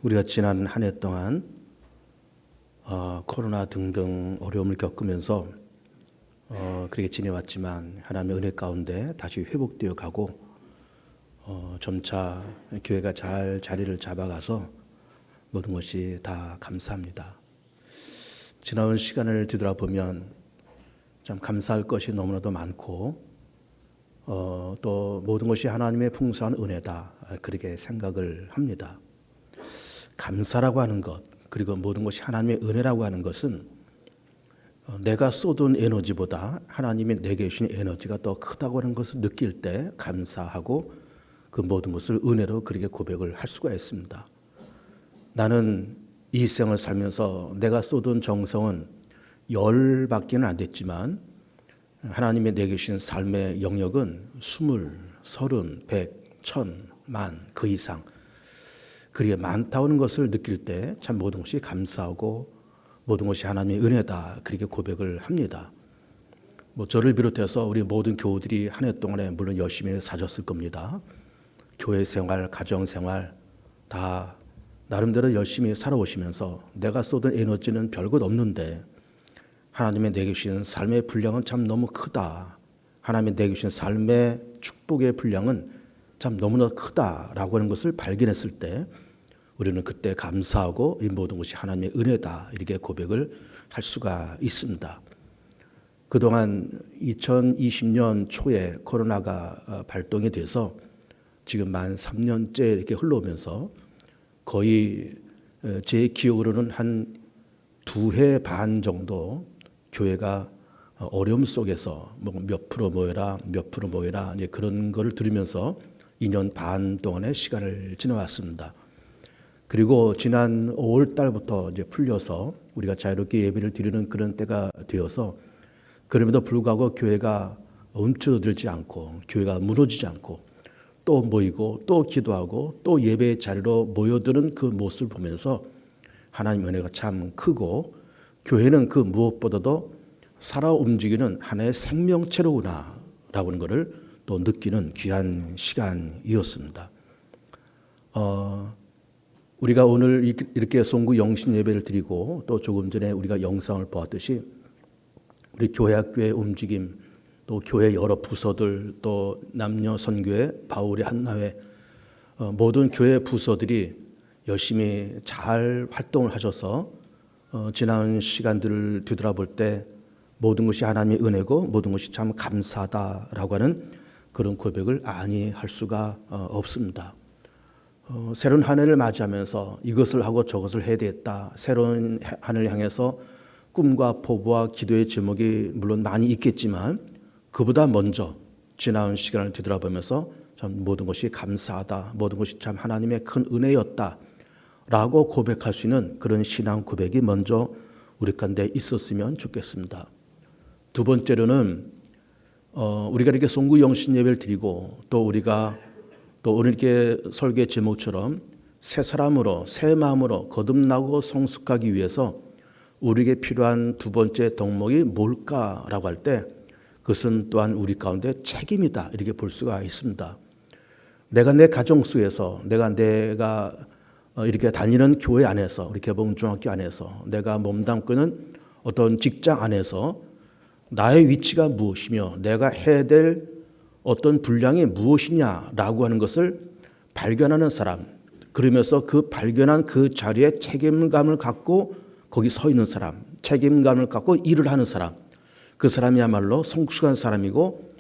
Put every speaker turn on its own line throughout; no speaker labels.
우리가 지난 한 해 동안 코로나 등등 어려움을 겪으면서 그렇게 지내왔지만 하나님의 은혜 가운데 다시 회복되어 가고 점차 교회가 잘 자리를 잡아가서 모든 것이 다 감사합니다. 지나온 시간을 뒤돌아보면 참 감사할 것이 너무나도 많고 또 모든 것이 하나님의 풍성한 은혜다 그렇게 생각을 합니다. 감사라고 하는 것 그리고 모든 것이 하나님의 은혜라고 하는 것은 내가 쏟은 에너지보다 하나님이 내게 주신 에너지가 더 크다고 하는 것을 느낄 때 감사하고 그 모든 것을 은혜로 그렇게 고백을 할 수가 있습니다. 나는 이 생을 살면서 내가 쏟은 정성은 열밖에는 안 됐지만 하나님의 내게 주신 삶의 영역은 20, 30, 100, 1000, 만 그 이상 그리고 많다는 것을 느낄 때 참 모든 것이 감사하고 모든 것이 하나님의 은혜다 그렇게 고백을 합니다. 저를 비롯해서 우리 모든 교우들이 한 해 동안에 물론 열심히 사셨을 겁니다. 교회 생활, 가정 생활 다 나름대로 열심히 살아오시면서 내가 쏟은 에너지는 별것 없는데 하나님의 내게 주신 삶의 분량은 참 너무 크다. 하나님의 내게 주신 삶의 축복의 분량은 참 너무나 크다라고 하는 것을 발견했을 때 우리는 그때 감사하고 이 모든 것이 하나님의 은혜다 이렇게 고백을 할 수가 있습니다. 그동안 2020년 초에 코로나가 발동이 돼서 지금 만 3년째 이렇게 흘러오면서 거의 제 기억으로는 한 2해 반 정도 교회가 어려움 속에서 몇 프로 모여라 몇 프로 모여라 이제 그런 거를 들으면서 2년 반 동안의 시간을 지나왔습니다. 그리고 지난 5월 달부터 이제 풀려서 우리가 자유롭게 예배를 드리는 그런 때가 되어서 그럼에도 불구하고 교회가 움츠러들지 않고 교회가 무너지지 않고 또 모이고 또 기도하고 또 예배 자리로 모여드는 그 모습을 보면서 하나님의 은혜가 참 크고 교회는 그 무엇보다도 살아 움직이는 하나의 생명체로구나 라고 하는 것을 또 느끼는 귀한 시간이었습니다. 우리가 오늘 이렇게 송구 영신 예배를 드리고 또 조금 전에 우리가 영상을 보았듯이 우리 교회 학교의 움직임 또 교회 여러 부서들 또 남녀 선교회 바울의 한나회 모든 교회 부서들이 열심히 잘 활동을 하셔서 지난 시간들을 뒤돌아볼 때 모든 것이 하나님의 은혜고 모든 것이 참 감사하다라고 하는 그런 고백을 아니 할 수가 없습니다. 새로운 한 해를 맞이하면서 이것을 하고 저것을 해야 되겠다. 새로운 한 해를 향해서 꿈과 포부와 기도의 제목이 물론 많이 있겠지만 그보다 먼저 지나온 시간을 뒤돌아보면서 참 모든 것이 감사하다. 모든 것이 참 하나님의 큰 은혜였다. 라고 고백할 수 있는 그런 신앙 고백이 먼저 우리 가운데 있었으면 좋겠습니다. 두 번째로는 우리가 이렇게 송구 영신 예배를 드리고 또 우리가 또 오늘 이렇게 설계 제목처럼 새 사람으로 새 마음으로 거듭나고 성숙하기 위해서 우리에게 필요한 두 번째 덕목이 뭘까라고 할 때 그것은 또한 우리 가운데 책임이다 이렇게 볼 수가 있습니다. 내가 내 가정 속에서 내가 이렇게 다니는 교회 안에서 우리 개봉중학교 안에서 내가 몸담고 있는 어떤 직장 안에서 나의 위치가 무엇이며 내가 해야 될 어떤 분량이 무엇이냐라고 하는 것을 발견하는 사람 그러면서 그 발견한 그 자리에 책임감을 갖고 거기 서 있는 사람 책임감을 갖고 일을 하는 사람 그 사람이야말로 성숙한 사람이고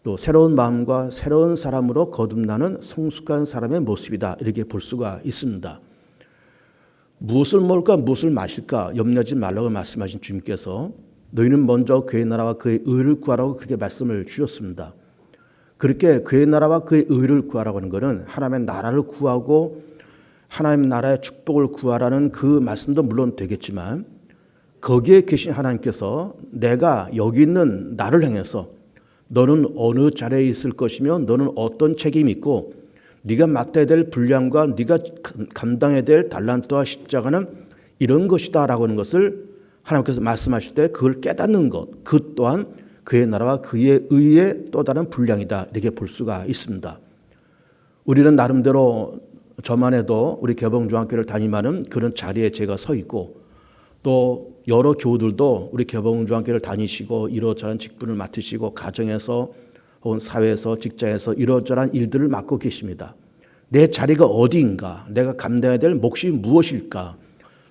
또 새로운 마음과 새로운 사람으로 거듭나는 성숙한 사람의 모습이다 이렇게 볼 수가 있습니다. 무엇을 먹을까 무엇을 마실까 염려하지 말라고 말씀하신 주님께서 너희는 먼저 그의 나라와 그의 의를 구하라고 그렇게 말씀을 주셨습니다. 그렇게 그의 나라와 그의 의를 구하라고 하는 것은 하나님의 나라를 구하고 하나님의 나라의 축복을 구하라는 그 말씀도 물론 되겠지만 거기에 계신 하나님께서 내가 여기 있는 나를 향해서 너는 어느 자리에 있을 것이며 너는 어떤 책임이 있고 네가 맡아야 될 분량과 네가 감당해야 될 달란트와 십자가는 이런 것이다 라고 하는 것을 하나님께서 말씀하실 때 그걸 깨닫는 것 그 또한 그의 나라와 그의 의의 또 다른 분량이다 이렇게 볼 수가 있습니다. 우리는 나름대로 저만 해도 우리 개봉중학교를 담임하는 그런 자리에 제가 서 있고 또 여러 교우들도 우리 개봉중학교를 다니시고 이러저러한 직분을 맡으시고 가정에서 혹은 사회에서 직장에서 이러저러한 일들을 맡고 계십니다. 내 자리가 어디인가? 내가 감당해야 될 몫이 무엇일까?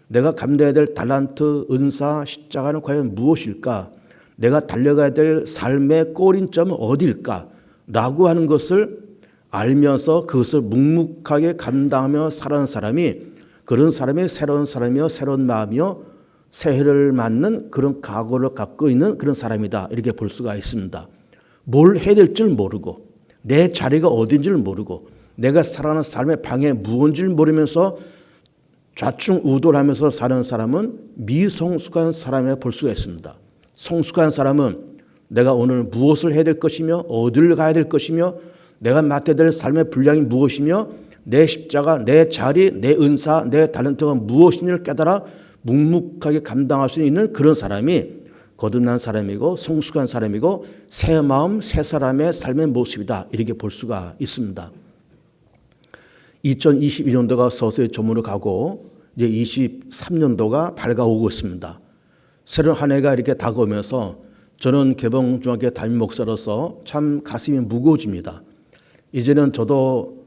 내가 감당해야 될 달란트, 은사, 십자가는 과연 무엇일까? 내가 달려가야 될 삶의 꼬린점은 어디일까? 라고 하는 것을 알면서 그것을 묵묵하게 감당하며 살아가는 사람이 그런 사람이 새로운 사람이요 새로운 마음이요 새해를 맞는 그런 각오를 갖고 있는 그런 사람이다 이렇게 볼 수가 있습니다. 뭘 해야 될 줄 모르고 내 자리가 어딘지를 모르고 내가 살아가는 삶의 방향이 무엇인지를 모르면서 좌충우돌하면서 사는 사람은 미성숙한 사람이라 볼 수가 있습니다. 성숙한 사람은 내가 오늘 무엇을 해야 될 것이며 어디를 가야 될 것이며 내가 맡아야 될 삶의 분량이 무엇이며 내 십자가, 내 자리, 내 은사, 내 탤런트가 무엇인지를 깨달아 묵묵하게 감당할 수 있는 그런 사람이 거듭난 사람이고 성숙한 사람이고 새 마음, 새 사람의 삶의 모습이다 이렇게 볼 수가 있습니다. 2022년도가 서서히 저물어 가고 이제 23년도가 밝아오고 있습니다. 새로운 한 해가 이렇게 다가오면서 저는 개봉중학교 담임 목사로서 참 가슴이 무거워집니다. 이제는 저도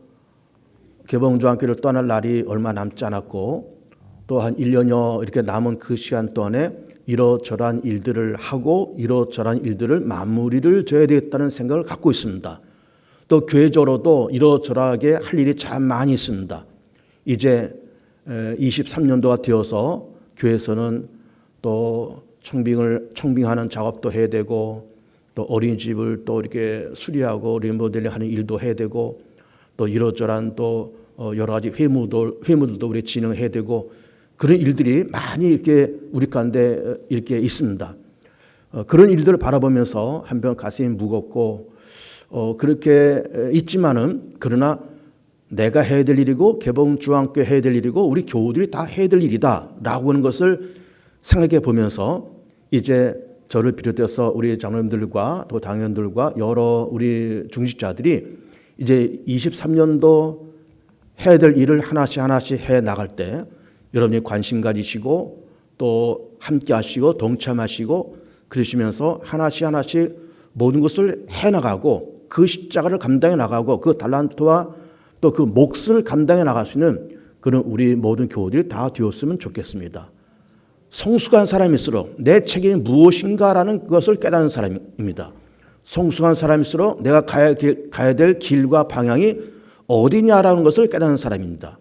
개봉중학교를 떠날 날이 얼마 남지 않았고 또 한 1년여 이렇게 남은 그 시간 동안에 이러저러한 일들을 하고 이러저러한 일들을 마무리를 져야 되겠다는 생각을 갖고 있습니다. 또 교회적으로도 이러저러하게 할 일이 참 많이 있습니다. 이제 23년도가 되어서 교회에서는 또 청빙하는 작업도 해야 되고 또 어린이집을 또 이렇게 수리하고 리모델링하는 일도 해야 되고 또 이러저러한 또 여러 가지 회무들도 우리 진행해야 되고 그런 일들이 많이 이렇게 우리 가운데 이렇게 있습니다. 그런 일들을 바라보면서 한편 가슴이 무겁고 그렇게 있지만은 그러나 내가 해야 될 일이고 개봉중학교 해야 될 일이고 우리 교우들이 다 해야 될 일이다라고 하는 것을 생각해 보면서 이제 저를 비롯해서 우리 장로님들과 또 당회원들과 여러 우리 중직자들이 이제 23년도 해야 될 일을 하나씩 해 나갈 때 여러분이 관심 가지시고 또 함께 하시고 동참하시고 그러시면서 하나씩 모든 것을 해 나가고 그 십자가를 감당해 나가고 그 달란트와 또 그 몫을 감당해 나갈 수 있는 그런 우리 모든 교우들이 다 되었으면 좋겠습니다. 성숙한 사람일수록 내 책임이 무엇인가라는 것을 깨닫는 사람입니다. 성숙한 사람일수록 내가 가야 될 길과 방향이 어디냐라는 것을 깨닫는 사람입니다.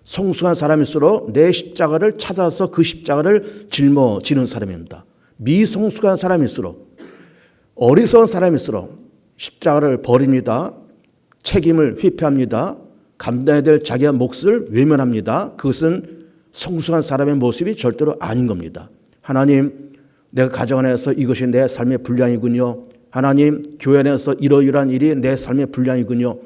성숙한 사람일수록 내 십자가를 찾아서 그 십자가를 짊어지는 사람입니다. 미성숙한 사람일수록 어리석은 사람일수록 십자가를 버립니다. 책임을 회피합니다. 감당해야 될 자기의 몫을 외면합니다. 그것은 성숙한 사람의 모습이 절대로 아닌 겁니다. 하나님, 내가 가정 안에서 이것이 내 삶의 분량이군요. 하나님, 교회 안에서 이러이러한 일이 내 삶의 분량이군요.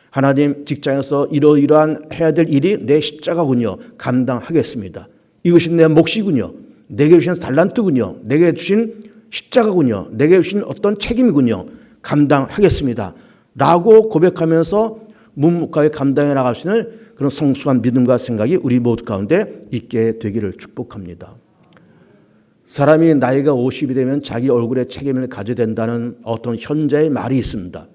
하나님, 직장에서 이러이러한 해야 될 일이 내 십자가군요. 감당하겠습니다. 이것이 내 몫이군요. 내게 주신 달란트군요. 내게 주신 십자가군요. 내게 주신 어떤 책임이군요. 감당하겠습니다. 라고 고백하면서 묵묵하게 감당해 나갈 수 있는 그런 성숙한 믿음과 생각이 우리 모두 가운데 있게 되기를 축복합니다. 사람이 나이가 50이 되면 자기 얼굴에 책임을 가져야 된다는 어떤 현자의 말이 있습니다.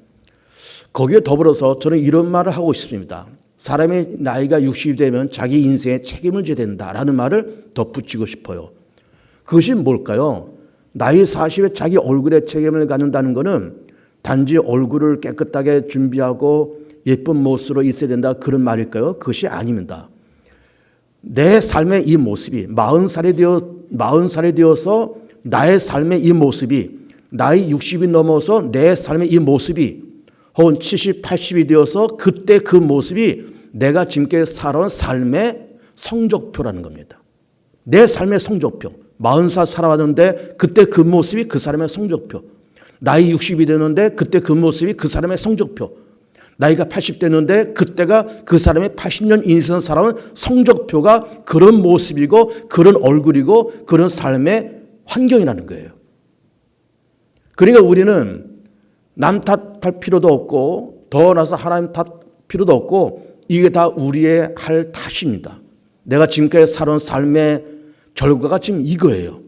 거기에 더불어서 저는 이런 말을 하고 싶습니다. 사람의 나이가 60이 되면 자기 인생에 책임을 져야 된다라는 말을 덧붙이고 싶어요. 그것이 뭘까요? 나이 40에 자기 얼굴에 책임을 갖는다는 것은 단지 얼굴을 깨끗하게 준비하고 예쁜 모습으로 있어야 된다 그런 말일까요? 그것이 아닙니다. 내 삶의 이 모습이 40살이 되어서 나의 삶의 이 모습이 나이 60이 넘어서 내 삶의 이 모습이 혹은 70, 80이 되어서 그때 그 모습이 내가 지금까지 살아온 삶의 성적표라는 겁니다. 내 삶의 성적표. 40살 살아왔는데 그때 그 모습이 그 사람의 성적표. 나이 60이 되는데 그때 그 모습이 그 사람의 성적표. 나이가 80 되는데 그때가 그 사람의 80년 인생 살아온 성적표가 그런 모습이고 그런 얼굴이고 그런 삶의 환경이라는 거예요. 그러니까 우리는 남 탓할 필요도 없고 더 나서 하나님 탓 필요도 없고 이게 다 우리의 할 탓입니다. 내가 지금까지 살아온 삶의 결과가 지금 이거예요.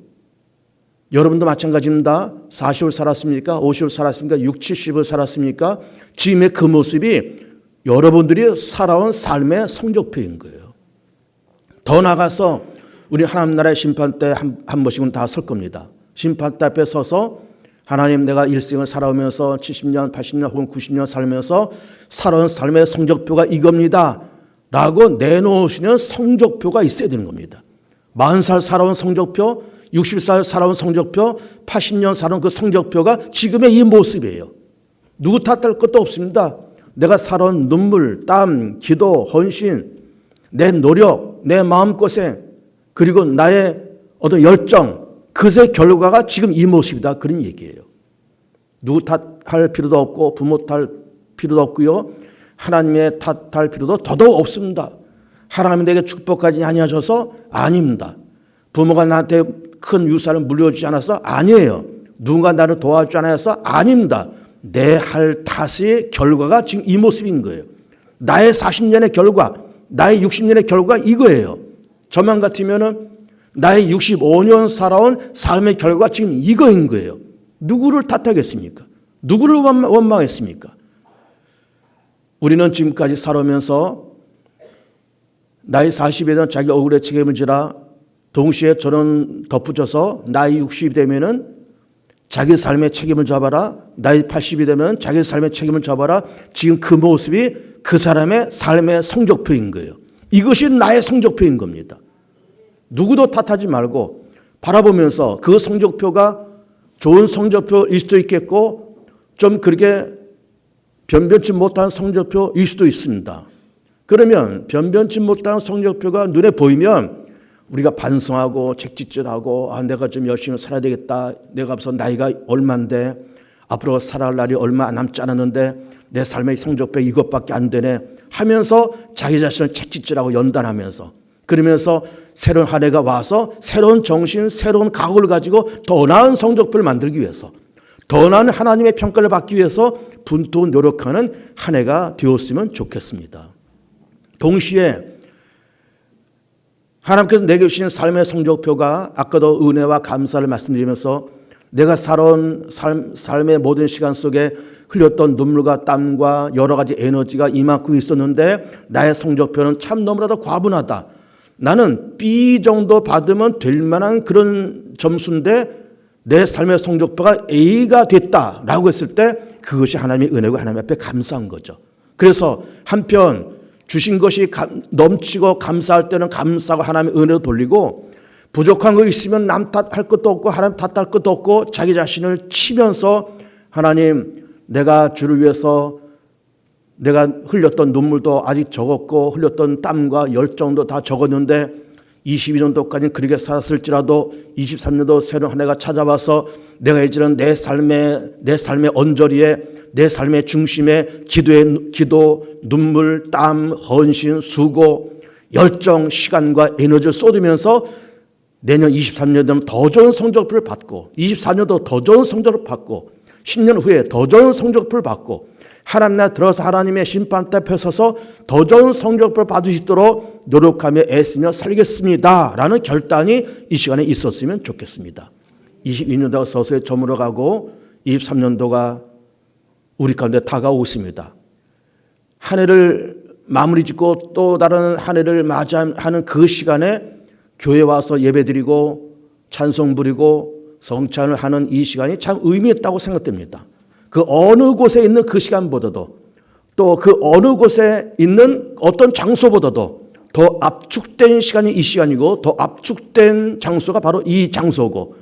여러분도 마찬가지입니다. 40을 살았습니까? 50을 살았습니까? 60, 70을 살았습니까? 지금의 그 모습이 여러분들이 살아온 삶의 성적표인 거예요. 더 나아가서 우리 하나님 나라의 심판 때 한 번씩은 다 설 겁니다. 심판 대 앞에 서서 하나님, 내가 일생을 살아오면서 70년, 80년 혹은 90년 살면서 살아온 삶의 성적표가 이겁니다 라고 내놓으시는 성적표가 있어야 되는 겁니다. 40살 살아온 성적표, 60살 살아온 성적표, 80년 살아온 그 성적표가 지금의 이 모습이에요. 누구 탓할 것도 없습니다. 내가 살아온 눈물, 땀, 기도, 헌신, 내 노력, 내 마음고생, 그리고 나의 어떤 열정, 그것의 결과가 지금 이 모습이다, 그런 얘기예요. 누구 탓할 필요도 없고 부모 탓할 필요도 없고요. 하나님의 탓할 필요도 더더욱 없습니다. 하나님이 내게 축복하지 아니하셔서 아닙니다. 부모가 나한테 큰 유산을 물려주지 않아서 아니에요. 누군가 나를 도와주지 않아서 아닙니다. 내 할 탓의 결과가 지금 이 모습인 거예요. 나의 40년의 결과, 나의 60년의 결과가 이거예요. 저만 같으면은 나의 65년 살아온 삶의 결과가 지금 이거인 거예요. 누구를 탓하겠습니까? 누구를 원망했습니까? 우리는 지금까지 살아오면서 나이 40에 대한 자기 얼굴에 책임을 지라, 동시에 저는 덧붙여서 나이 60이 되면은 자기 삶의 책임을 져봐라, 나이 80이 되면 자기 삶의 책임을 져봐라. 지금 그 모습이 그 사람의 삶의 성적표인 거예요. 이것이 나의 성적표인 겁니다. 누구도 탓하지 말고 바라보면서 그 성적표가 좋은 성적표일 수도 있겠고 좀 그렇게 변변치 못한 성적표일 수도 있습니다. 그러면 변변치 못한 성적표가 눈에 보이면 우리가 반성하고 책짓질하고 내가 좀 열심히 살아야 되겠다. 내가 벌써 나이가 얼마인데 앞으로 살아갈 날이 얼마 남지 않았는데 내 삶의 성적표 이것밖에 안 되네 하면서 자기 자신을 책짓질하고 연단하면서 그러면서 새로운 한 해가 와서 새로운 정신, 새로운 각오를 가지고 더 나은 성적표를 만들기 위해서 더 나은 하나님의 평가를 받기 위해서 분투 노력하는 한 해가 되었으면 좋겠습니다. 동시에 하나님께서 내게 주신 삶의 성적표가 아까도 은혜와 감사를 말씀드리면서 내가 살아온 삶의 모든 시간 속에 흘렸던 눈물과 땀과 여러 가지 에너지가 이만큼 있었는데 나의 성적표는 참 너무나도 과분하다. 나는 B 정도 받으면 될 만한 그런 점수인데 내 삶의 성적표가 A가 됐다라고 했을 때 그것이 하나님의 은혜고 하나님 앞에 감사한 거죠. 그래서 한편 주신 것이 넘치고 감사할 때는 감사하고 하나님의 은혜로 돌리고 부족한 거 있으면 남 탓할 것도 없고 하나님 탓할 것도 없고 자기 자신을 치면서 하나님 내가 주를 위해서 내가 흘렸던 눈물도 아직 적었고 흘렸던 땀과 열정도 다 적었는데 22년도까지는 그렇게 살았을지라도 23년도 새로운 한 해가 찾아와서 내가 이제는 내 삶의 언저리에 내 삶의 중심에 기도, 눈물, 땀, 헌신, 수고, 열정, 시간과 에너지를 쏟으면서 내년 23년 되면 더 좋은 성적표를 받고 24년도 더 좋은 성적을 받고 10년 후에 더 좋은 성적표를 받고 하나님 나라 들어서 하나님의 심판대 앞에 서서 더 좋은 성적표를 받을 수 있도록 노력하며 애쓰며 살겠습니다 라는 결단이 이 시간에 있었으면 좋겠습니다. 22년도가 서서히 저물어가고 23년도가 우리 가운데 다가오고 있습니다. 한 해를 마무리 짓고 또 다른 한 해를 맞이하는 그 시간에 교회 와서 예배드리고 찬송 부리고 성찬을 하는 이 시간이 참 의미 있다고 생각됩니다. 그 어느 곳에 있는 그 시간보다도 또 그 어느 곳에 있는 어떤 장소보다도 더 압축된 시간이 이 시간이고 더 압축된 장소가 바로 이 장소고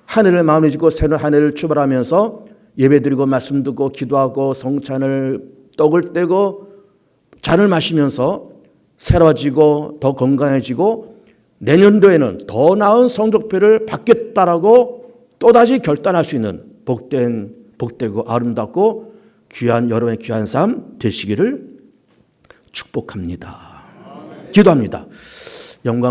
한 해를 마무리 짓고 새로운 한 해를 출발하면서 예배드리고 말씀 듣고 기도하고 성찬을 떡을 떼고 잔을 마시면서 새로워지고 더 건강해지고 내년도에는 더 나은 성적표를 받겠다라고 또다시 결단할 수 있는 복되고 아름답고 귀한 여러분의 귀한 삶 되시기를 축복합니다. 기도합니다. 영광